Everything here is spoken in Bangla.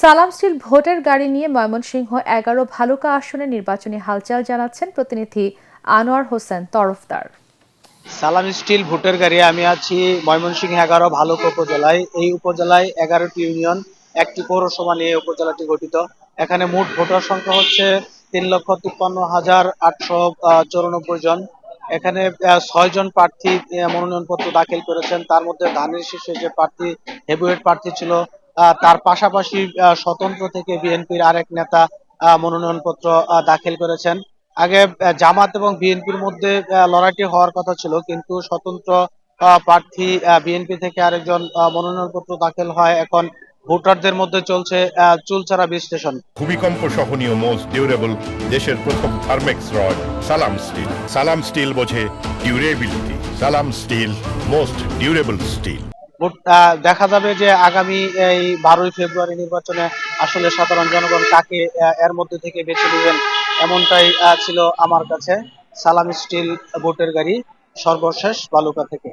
সালাম স্টিল ভোটের গাড়ি নিয়ে ময়মনসিংহ ১১ ভালুকা আসনে নির্বাচনী হালচাল জানাচ্ছেন প্রতিনিধি আনোয়ার হোসেন তরফদার। সালাম স্টিল ভোটের গাড়ি আমি আছি ময়মনসিংহ ১১ ভালুকা উপজেলায়। এই উপজেলায় ১১টি ইউনিয়ন, একটি পৌরসভা নিয়ে উপজেলাটি গঠিত। এখানে মোট ভোটার সংখ্যা হচ্ছে ৩,৫৩,৮৯৪ জন। এখানে ৬ জন প্রার্থী মনোনয়নপত্র দাখিল করেছেন। তার মধ্যে ধানের শীষে যে প্রার্থী হেভিওয়েট প্রার্থী ছিল, তার পাশাপাশি স্বতন্ত্র থেকে বিএনপির আরেক নেতা মনোনয়নপত্র দাখিল করেছেন। আগে জামাত এবং বিএনপির মধ্যে লড়াইটি হওয়ার কথা ছিল, কিন্তু স্বতন্ত্র প্রার্থী বিএনপি থেকে আরেকজন মনোনয়নপত্র দাখিল হয়। এখন ভোটারদের মধ্যে চলছে চুলচারা বিশ্লেষণ। ভূমিকম্প সহনীয় মোস্ট ডিউরেবল দেশের প্রথম থার্মেক্স রড সালাম স্টিল। সালাম স্টিল বোঝে ডিউরেবিলিটি। সালাম স্টিল মোস্ট ডিউরেবল স্টিল। দেখা যাবে যে আগামী এই ১২ই ফেব্রুয়ারি নির্বাচনে আসলে সাধারণ জনগণ কাকে এর মধ্যে থেকে বেছে নেবেন, এমনটাই ছিল আমার কাছে। সালাম স্টিল ভোটের গাড়ি, সর্বশেষ ভালুকা থেকে।